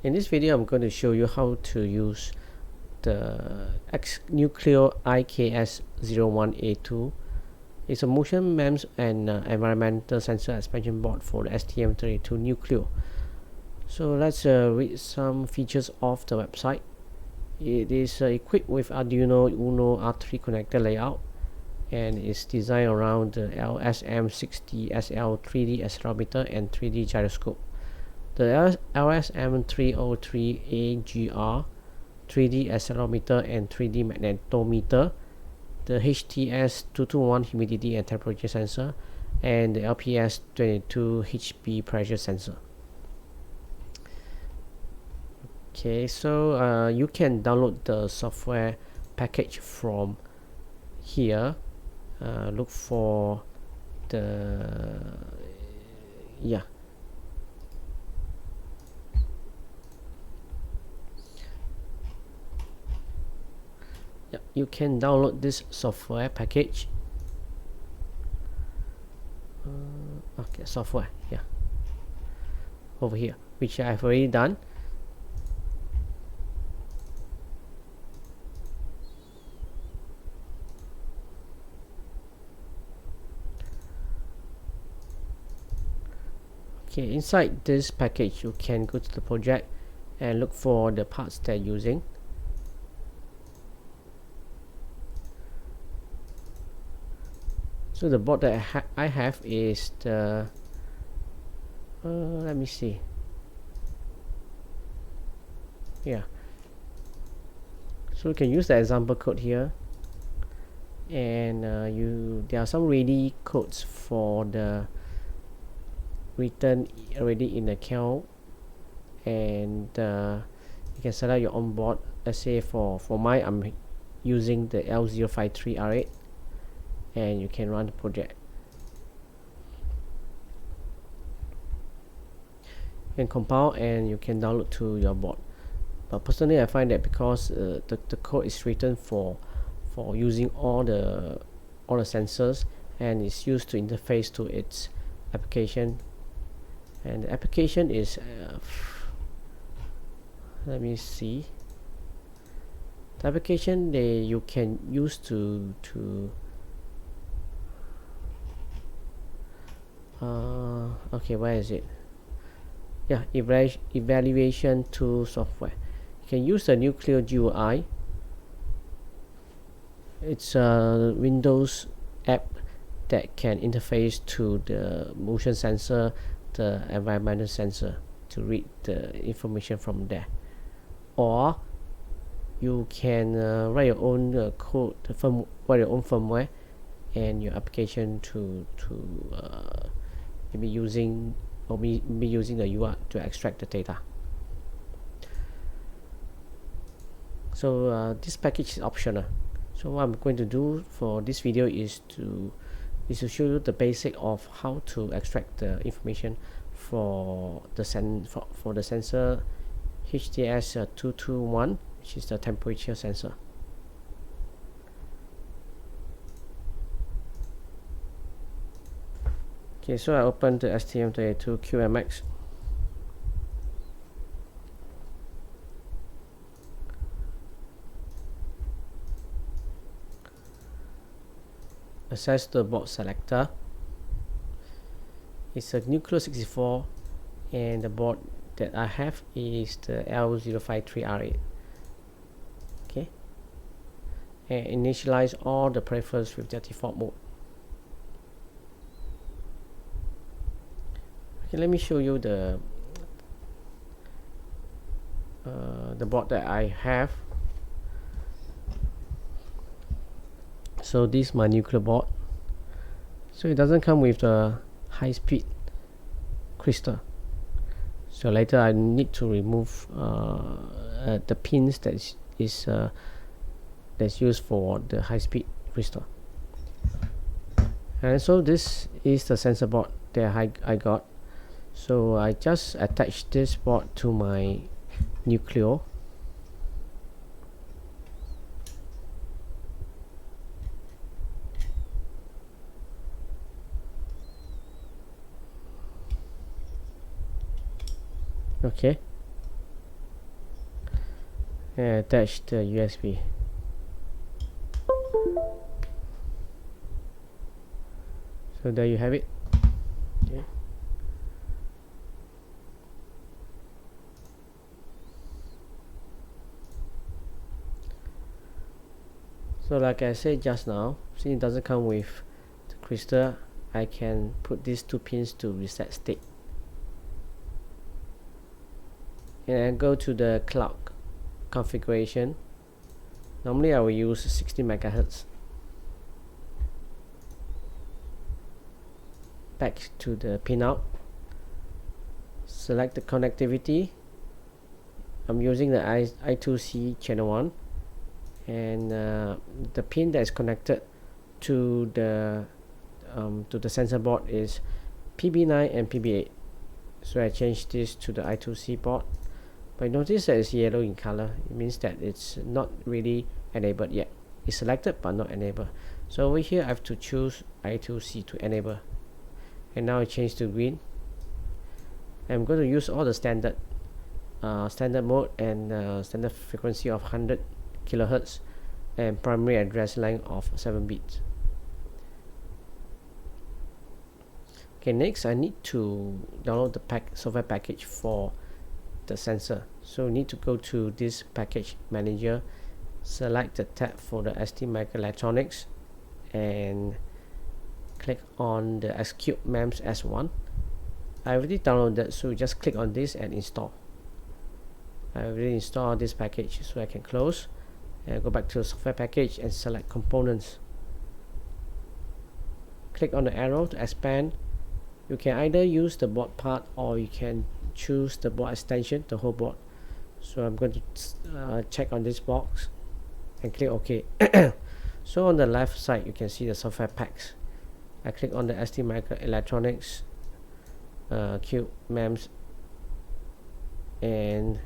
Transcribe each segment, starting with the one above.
In this video, I'm going to show you how to use the X-Nucleo-IKS01A2. It's a motion MEMS and environmental sensor expansion board for the STM32 Nucleo. So let's read some features of the website. It is equipped with Arduino Uno R3 connector layout and is designed around the LSM60SL 3D accelerometer and 3D gyroscope. The LSM303AGR 3D accelerometer and 3D magnetometer, the HTS221 humidity and temperature sensor, and the LPS22 HB pressure sensor. Okay, so you can download the software package from here. Look for the you can download this software package. Okay, software, over here, which I've already done. Okay, inside this package, you can go to the project and look for the parts they're using. So the board that I have is the let me see. So you can use the example code here, and there are some ready codes for the written already in the account, and you can select your own board. Let's say for mine, I'm using the L053R8, and you can run the project. You can compile and you can download to your board. But personally, I find that because the code is written for using all the sensors, and it's used to interface to its application, and the application is let me see. The application you can use to okay, where is it? Evaluation tool software. You can use the Nucleo GUI. It's a Windows app that can interface to the motion sensor, the environmental sensor, to read the information from there. Or you can write your own code, write your own firmware and your application to maybe using the UI to extract the data. So this package is optional. So what I'm going to do for this video is to show you the basic of how to extract the information for the sensor HTS221, which is the temperature sensor. Okay, so I opened the STM32 QMX. Access the board selector. It's a Nucleo 64, and the board that I have is the L053R8. Okay, and initialize all the peripherals with their default mode. Okay, let me show you the board that I have. So this is my Nucleo board. So it doesn't come with the high-speed crystal. So later I need to remove the pins that's used for the high-speed crystal. And so this is the sensor board that I got. So I just attached this board to my Nucleo. Okay, and attach the USB. So there you have it. Okay. So like I said just now, since it doesn't come with the crystal, I can put these two pins to reset state. And go to the clock configuration. Normally I will use 60 MHz. Back to the pinout. Select the connectivity. I'm using the I2C channel 1, and the pin that is connected to the sensor board is PB9 and PB8. So I changed this to the I2C port, but notice that it's yellow in color. It means that it's not really enabled yet. It's selected but not enabled. So over here I have to choose I2C to enable, and now I change to green. I'm going to use all the standard mode and standard frequency of 100 kHz and primary address length of 7 bits. Okay, next I need to download the software package for the sensor. So we need to go to this package manager, select the tab for the ST microelectronics, and click on the execute MEMS S1. I already downloaded, so just click on this and install. I already installed this package, so I can close and go back to the software package and select components. Click on the arrow to expand. You can either use the board part or you can choose the board extension, the whole board. So I'm going to check on this box and click OK. So on the left side you can see the software packs. I click on the ST microelectronics Cube MEMS, and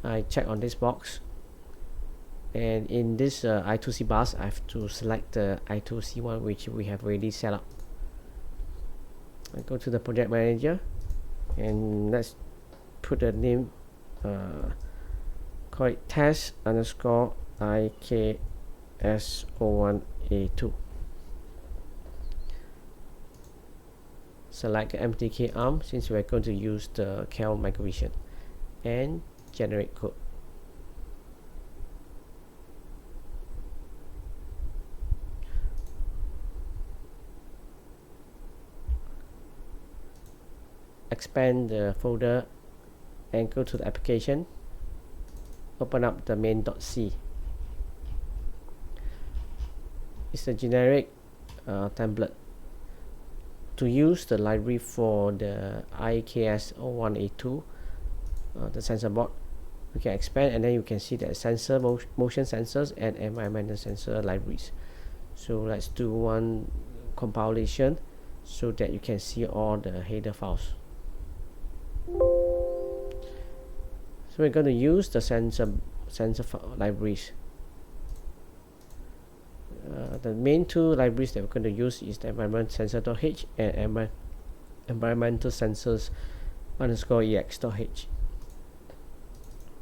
I check on this box, and in this I2C bus I have to select the I2C one which we have already set up. I go to the project manager and let's put the name, call it test underscore IKS01A2. Select the MTK arm since we're going to use the Cal microvision, and generate code. Expand the folder and go to the application. Open up the main.c. It's a generic template. To use the library for the IKS01A2, the sensor board, you can expand, and then you can see the sensor, motion sensors and environmental sensor libraries. So let's do one compilation so that you can see all the header files. So we're going to use the sensor libraries. The main two libraries that we're going to use is the environment sensor.h and environmental sensors _ex.h.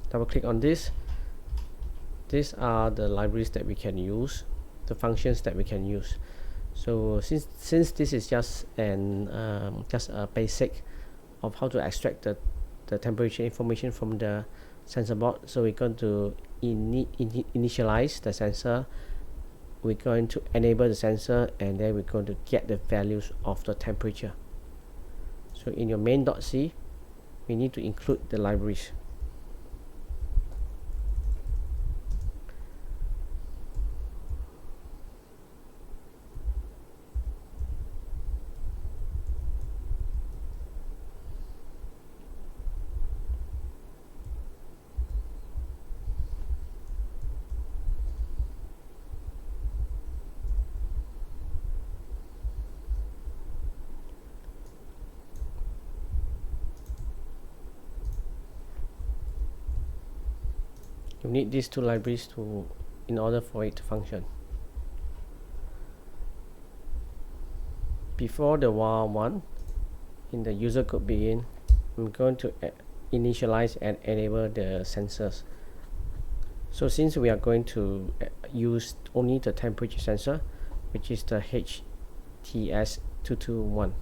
Double click on this. These are the libraries that we can use, the functions that we can use. So since this is just a basic of how to extract the temperature information from the sensor board, so we're going to initialize the sensor. We're going to enable the sensor, and then we're going to get the values of the temperature. So in your main.c, we need to include the libraries. You need these two libraries in order for it to function. Before the while one, in the user code begin, I'm going to initialize and enable the sensors. So since we are going to use only the temperature sensor, which is the HTS221.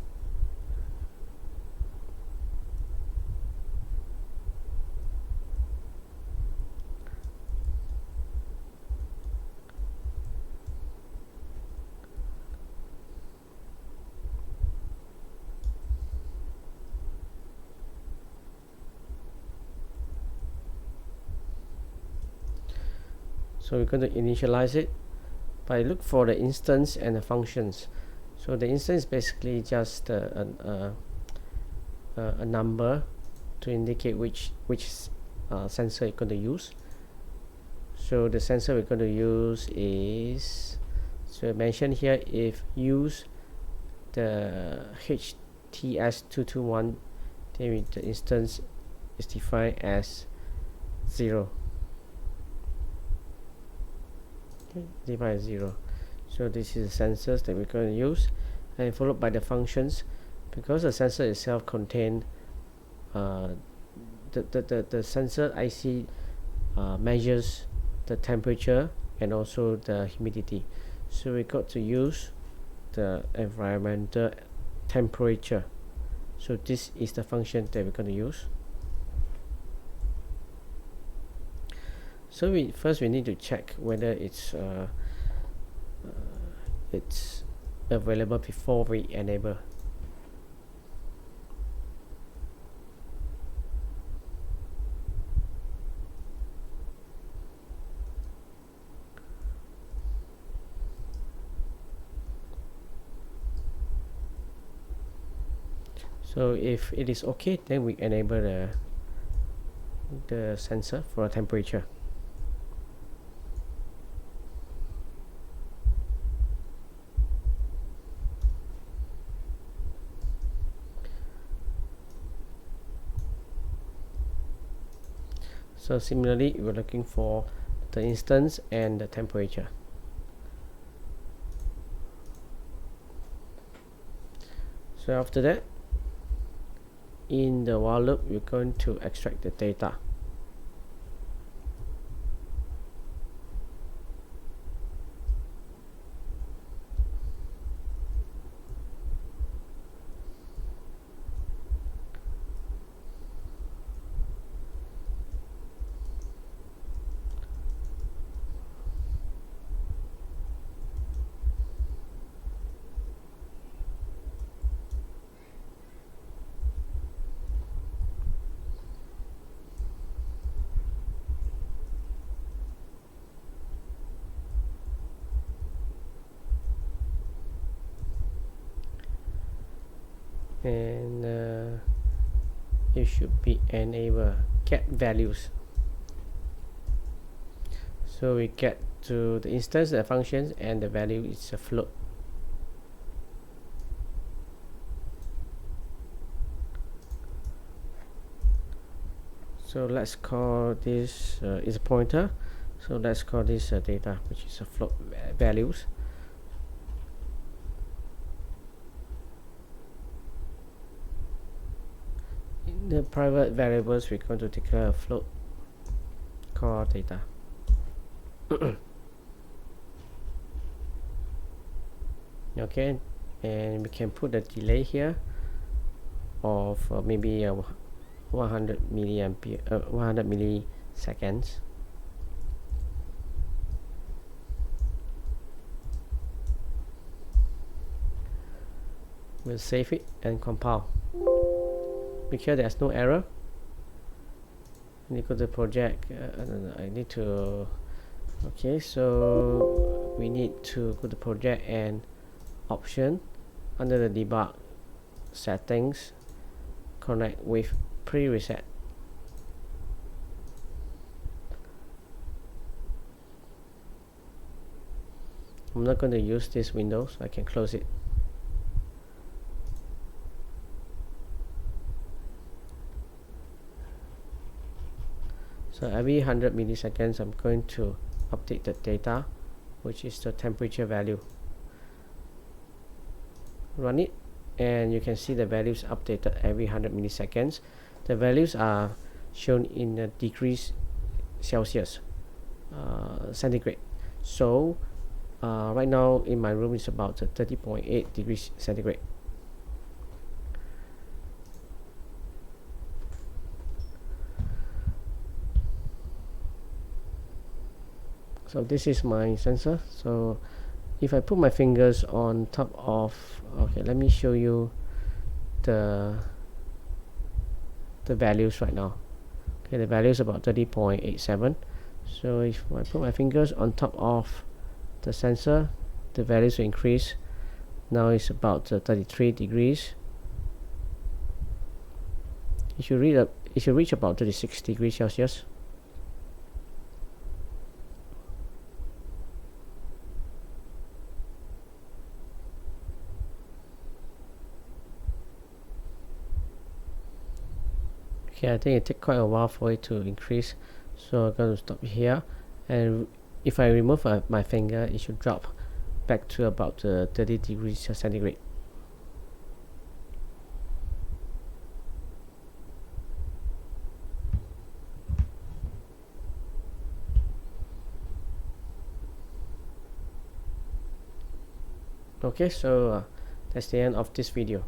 So we're going to initialize it by look for the instance and the functions. So the instance is basically just a number to indicate which sensor you're going to use. So the sensor we're going to use is, so I mentioned here, if use the HTS221, then the instance is defined as 0. Defined as 0. So this is the sensors that we're going to use, and followed by the functions, because the sensor itself contains the sensor IC measures the temperature and also the humidity. So we got to use the environmental temperature. So this is the function that we're going to use. So first we need to check whether it's available before we enable. So if it is okay, then we enable the sensor for temperature. So similarly, we're looking for the instance and the temperature. So after that, in the while loop, we're going to extract the data. And it should be enable get values. So we get to the instance, the functions, and the value is a float. So let's call this is a pointer. So let's call this data, which is a float values. In the private variables, we're going to declare a float called data. Okay, and we can put the delay here of maybe 100 milliseconds. We'll save it and compile. Make sure there's no error. I need to go to project. I need to. Okay, so we need to go to project and option under the debug settings. Connect with prereset. I'm not going to use this window, so I can close it. So every 100 milliseconds, I'm going to update the data, which is the temperature value. Run it, and you can see the values updated every 100 milliseconds. The values are shown in degrees Celsius. centigrade. So right now in my room is about 30.8 degrees centigrade. So this is my sensor. So if I put my fingers on top of, okay, let me show you the values right now. Okay, the value is about 30.87. So if I put my fingers on top of the sensor, the values will increase. Now it's about 33 degrees. It should reach about 36 degrees Celsius. Okay, I think it takes quite a while for it to increase, so I'm going to stop here, and if I remove my finger, it should drop back to about 30 degrees centigrade. Okay, so that's the end of this video.